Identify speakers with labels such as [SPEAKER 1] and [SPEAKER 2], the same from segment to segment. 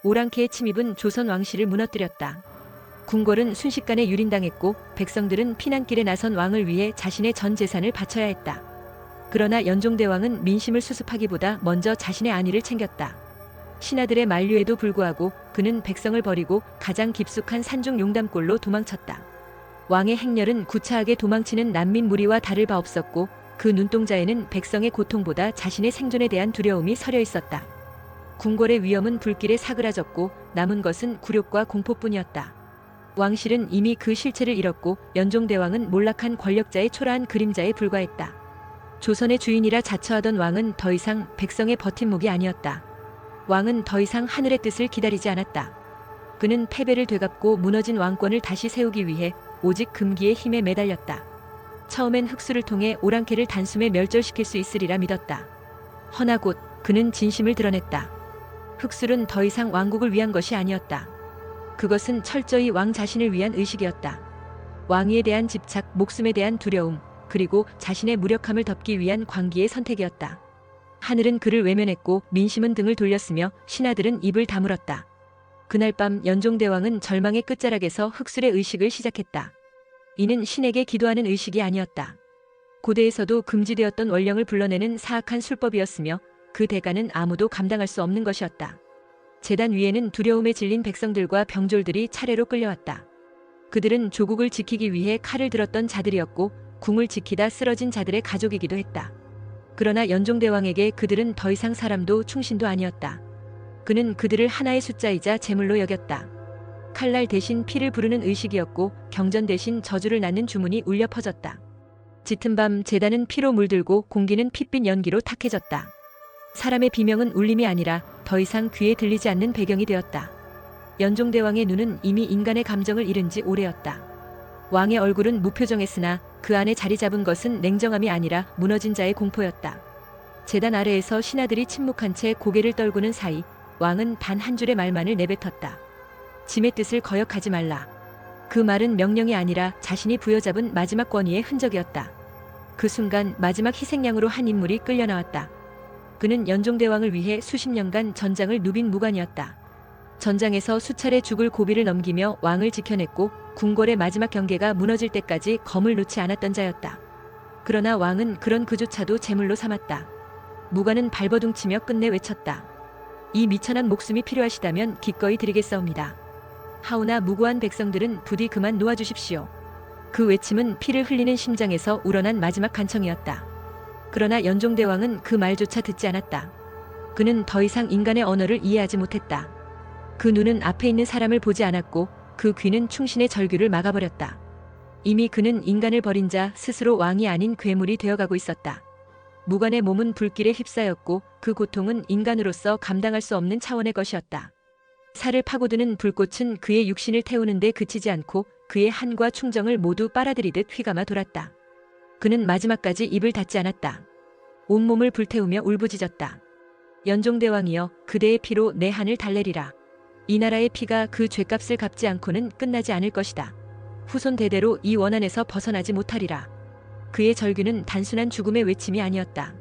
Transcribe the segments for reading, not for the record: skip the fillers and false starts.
[SPEAKER 1] 오랑캐의 침입은 조선 왕실을 무너뜨렸다. 궁궐은 순식간에 유린당했고 백성들은 피난길에 나선 왕을 위해 자신의 전 재산을 바쳐야 했다. 그러나 연종대왕은 민심을 수습하기보다 먼저 자신의 안위를 챙겼다. 신하들의 만류에도 불구하고 그는 백성을 버리고 가장 깊숙한 산중 용담골로 도망쳤다. 왕의 행렬은 구차하게 도망치는 난민 무리와 다를 바 없었고 그 눈동자에는 백성의 고통보다 자신의 생존에 대한 두려움이 서려 있었다. 궁궐의 위험은 불길에 사그라졌고 남은 것은 굴욕과 공포뿐이었다. 왕실은 이미 그 실체를 잃었고 연종대왕은 몰락한 권력자의 초라한 그림자에 불과했다. 조선의 주인이라 자처하던 왕은 더 이상 백성의 버팀목이 아니었다. 왕은 더 이상 하늘의 뜻을 기다리지 않았다. 그는 패배를 되갚고 무너진 왕권을 다시 세우기 위해 오직 금기의 힘에 매달렸다. 처음엔 흑수를 통해 오랑캐를 단숨에 멸절시킬 수 있으리라 믿었다. 허나 곧 그는 진심을 드러냈다. 흑술은 더 이상 왕국을 위한 것이 아니었다. 그것은 철저히 왕 자신을 위한 의식이었다. 왕위에 대한 집착, 목숨에 대한 두려움, 그리고 자신의 무력함을 덮기 위한 광기의 선택이었다. 하늘은 그를 외면했고 민심은 등을 돌렸으며 신하들은 입을 다물었다. 그날 밤 연종대왕은 절망의 끝자락에서 흑술의 의식을 시작했다. 이는 신에게 기도하는 의식이 아니었다. 고대에서도 금지되었던 원령을 불러내는 사악한 술법이었으며 그 대가는 아무도 감당할 수 없는 것이었다. 제단 위에는 두려움에 질린 백성들과 병졸들이 차례로 끌려왔다. 그들은 조국을 지키기 위해 칼을 들었던 자들이었고 궁을 지키다 쓰러진 자들의 가족이기도 했다. 그러나 연종대왕에게 그들은 더 이상 사람도 충신도 아니었다. 그는 그들을 하나의 숫자이자 제물로 여겼다. 칼날 대신 피를 부르는 의식이었고 경전 대신 저주를 낳는 주문이 울려 퍼졌다. 짙은 밤 제단은 피로 물들고 공기는 핏빛 연기로 탁해졌다. 사람의 비명은 울림이 아니라 더 이상 귀에 들리지 않는 배경이 되었다. 연종대왕의 눈은 이미 인간의 감정을 잃은 지 오래였다. 왕의 얼굴은 무표정했으나 그 안에 자리 잡은 것은 냉정함이 아니라 무너진 자의 공포였다. 제단 아래에서 신하들이 침묵한 채 고개를 떨구는 사이 왕은 단 한 줄의 말만을 내뱉었다. 짐의 뜻을 거역하지 말라. 그 말은 명령이 아니라 자신이 부여잡은 마지막 권위의 흔적이었다. 그 순간 마지막 희생양으로 한 인물이 끌려나왔다. 그는 연종대왕을 위해 수십 년간 전장을 누빈 무관이었다. 전장에서 수차례 죽을 고비를 넘기며 왕을 지켜냈고 궁궐의 마지막 경계가 무너질 때까지 검을 놓지 않았던 자였다. 그러나 왕은 그런 그조차도 제물로 삼았다. 무관은 발버둥치며 끝내 외쳤다. 이 미천한 목숨이 필요하시다면 기꺼이 드리겠사옵니다. 하오나 무고한 백성들은 부디 그만 놓아주십시오. 그 외침은 피를 흘리는 심장에서 우러난 마지막 간청이었다. 그러나 연종대왕은 그 말조차 듣지 않았다. 그는 더 이상 인간의 언어를 이해하지 못했다. 그 눈은 앞에 있는 사람을 보지 않았고 그 귀는 충신의 절규를 막아버렸다. 이미 그는 인간을 버린 자 스스로 왕이 아닌 괴물이 되어가고 있었다. 무관의 몸은 불길에 휩싸였고 그 고통은 인간으로서 감당할 수 없는 차원의 것이었다. 살을 파고드는 불꽃은 그의 육신을 태우는데 그치지 않고 그의 한과 충정을 모두 빨아들이듯 휘감아 돌았다. 그는 마지막까지 입을 닫지 않았다. 온몸을 불태우며 울부짖었다. 연종대왕이여, 그대의 피로 내 한을 달래리라. 이 나라의 피가 그 죗값을 갚지 않고는 끝나지 않을 것이다. 후손 대대로 이 원한에서 벗어나지 못하리라. 그의 절규는 단순한 죽음의 외침이 아니었다.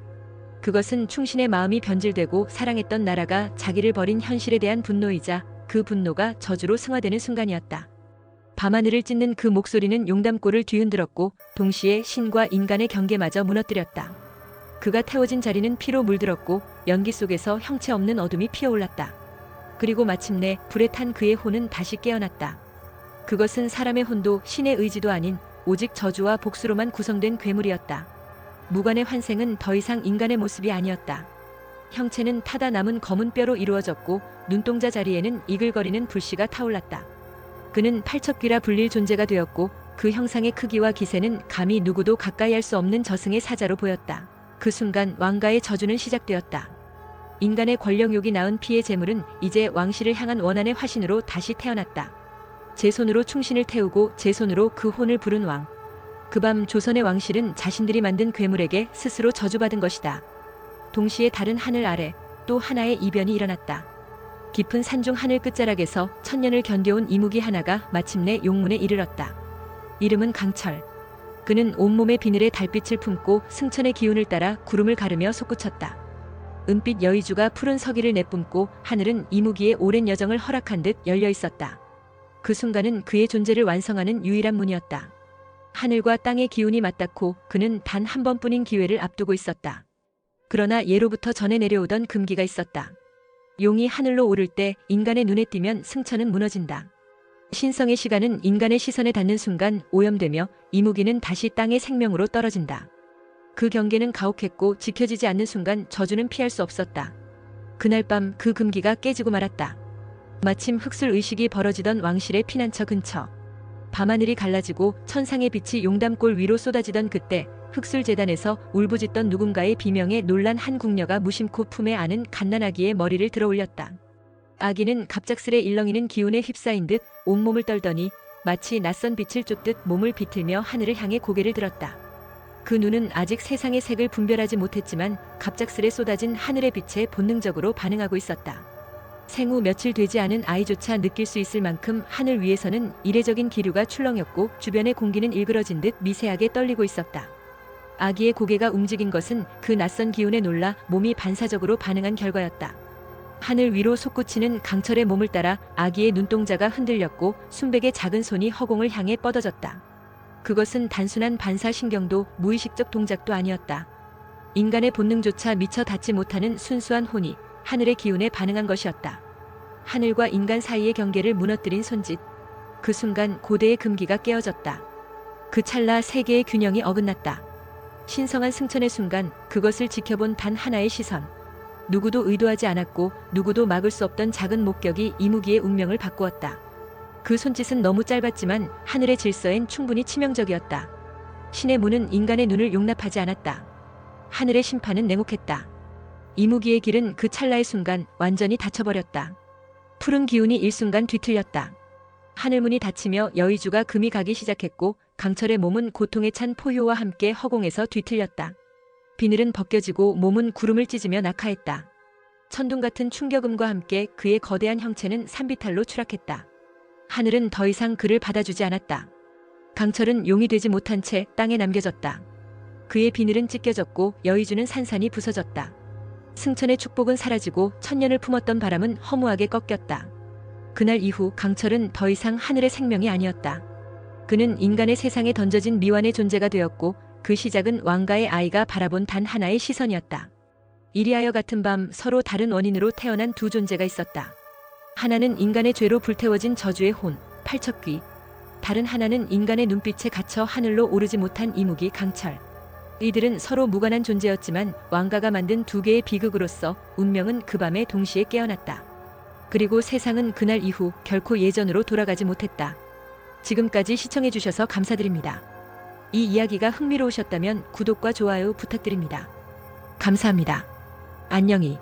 [SPEAKER 1] 그것은 충신의 마음이 변질되고 사랑했던 나라가 자기를 버린 현실에 대한 분노이자 그 분노가 저주로 승화되는 순간이었다. 밤하늘을 찢는 그 목소리는 용담골을 뒤흔들었고 동시에 신과 인간의 경계마저 무너뜨렸다. 그가 태워진 자리는 피로 물들었고 연기 속에서 형체 없는 어둠이 피어올랐다. 그리고 마침내 불에 탄 그의 혼은 다시 깨어났다. 그것은 사람의 혼도 신의 의지도 아닌 오직 저주와 복수로만 구성된 괴물이었다. 무관의 환생은 더 이상 인간의 모습이 아니었다. 형체는 타다 남은 검은 뼈로 이루어졌고 눈동자 자리에는 이글거리는 불씨가 타올랐다. 그는 팔척귀라 불릴 존재가 되었고 그 형상의 크기와 기세는 감히 누구도 가까이 할 수 없는 저승의 사자로 보였다. 그 순간 왕가의 저주는 시작되었다. 인간의 권력욕이 낳은 피의 재물은 이제 왕실을 향한 원한의 화신으로 다시 태어났다. 제 손으로 충신을 태우고 제 손으로 그 혼을 부른 왕. 그 밤 조선의 왕실은 자신들이 만든 괴물에게 스스로 저주받은 것이다. 동시에 다른 하늘 아래 또 하나의 이변이 일어났다. 깊은 산중 하늘 끝자락에서 천년을 견뎌온 이무기 하나가 마침내 용문에 이르렀다. 이름은 강철. 그는 온몸의 비늘에 달빛을 품고 승천의 기운을 따라 구름을 가르며 솟구쳤다. 은빛 여의주가 푸른 서기를 내뿜고 하늘은 이무기의 오랜 여정을 허락한 듯 열려 있었다. 그 순간은 그의 존재를 완성하는 유일한 문이었다. 하늘과 땅의 기운이 맞닿고 그는 단 한 번뿐인 기회를 앞두고 있었다. 그러나 예로부터 전해 내려오던 금기가 있었다. 용이 하늘로 오를 때 인간의 눈에 띄면 승천은 무너진다. 신성의 시간은 인간의 시선에 닿는 순간 오염되며 이무기는 다시 땅의 생명으로 떨어진다. 그 경계는 가혹했고 지켜지지 않는 순간 저주는 피할 수 없었다. 그날 밤 그 금기가 깨지고 말았다. 마침 흑술 의식이 벌어지던 왕실의 피난처 근처. 밤하늘이 갈라지고 천상의 빛이 용담골 위로 쏟아지던 그때 흑술 재단에서 울부짖던 누군가의 비명에 놀란 한 궁녀가 무심코 품에 안은 갓난아기의 머리를 들어 올렸다. 아기는 갑작스레 일렁이는 기운에 휩싸인 듯 온몸을 떨더니 마치 낯선 빛을 쫓듯 몸을 비틀며 하늘을 향해 고개를 들었다. 그 눈은 아직 세상의 색을 분별하지 못했지만 갑작스레 쏟아진 하늘의 빛에 본능적으로 반응하고 있었다. 생후 며칠 되지 않은 아이조차 느낄 수 있을 만큼 하늘 위에서는 이례적인 기류가 출렁였고 주변의 공기는 일그러진 듯 미세하게 떨리고 있었다. 아기의 고개가 움직인 것은 그 낯선 기운에 놀라 몸이 반사적으로 반응한 결과였다. 하늘 위로 솟구치는 강철의 몸을 따라 아기의 눈동자가 흔들렸고 순백의 작은 손이 허공을 향해 뻗어졌다. 그것은 단순한 반사신경도 무의식적 동작도 아니었다. 인간의 본능조차 미처 닿지 못하는 순수한 혼이 하늘의 기운에 반응한 것이었다. 하늘과 인간 사이의 경계를 무너뜨린 손짓. 그 순간 고대의 금기가 깨어졌다. 그 찰나 세계의 균형이 어긋났다. 신성한 승천의 순간 그것을 지켜본 단 하나의 시선. 누구도 의도하지 않았고 누구도 막을 수 없던 작은 목격이 이무기의 운명을 바꾸었다. 그 손짓은 너무 짧았지만 하늘의 질서엔 충분히 치명적이었다. 신의 문은 인간의 눈을 용납하지 않았다. 하늘의 심판은 냉혹했다. 이무기의 길은 그 찰나의 순간 완전히 닫혀버렸다. 푸른 기운이 일순간 뒤틀렸다. 하늘문이 닫히며 여의주가 금이 가기 시작했고 강철의 몸은 고통에 찬 포효와 함께 허공에서 뒤틀렸다. 비늘은 벗겨지고 몸은 구름을 찢으며 낙하했다. 천둥 같은 충격음과 함께 그의 거대한 형체는 산비탈로 추락했다. 하늘은 더 이상 그를 받아주지 않았다. 강철은 용이 되지 못한 채 땅에 남겨졌다. 그의 비늘은 찢겨졌고 여의주는 산산이 부서졌다. 승천의 축복은 사라지고 천년을 품었던 바람은 허무하게 꺾였다. 그날 이후 강철은 더 이상 하늘의 생명이 아니었다. 그는 인간의 세상에 던져진 미완의 존재가 되었고 그 시작은 왕가의 아이가 바라본 단 하나의 시선이었다. 이리하여 같은 밤 서로 다른 원인으로 태어난 두 존재가 있었다. 하나는 인간의 죄로 불태워진 저주의 혼, 팔척귀. 다른 하나는 인간의 눈빛에 갇혀 하늘로 오르지 못한 이무기 강철. 이들은 서로 무관한 존재였지만 왕가가 만든 두 개의 비극으로서 운명은 그 밤에 동시에 깨어났다. 그리고 세상은 그날 이후 결코 예전으로 돌아가지 못했다. 지금까지 시청해주셔서 감사드립니다. 이 이야기가 흥미로우셨다면 구독과 좋아요 부탁드립니다. 감사합니다. 안녕히.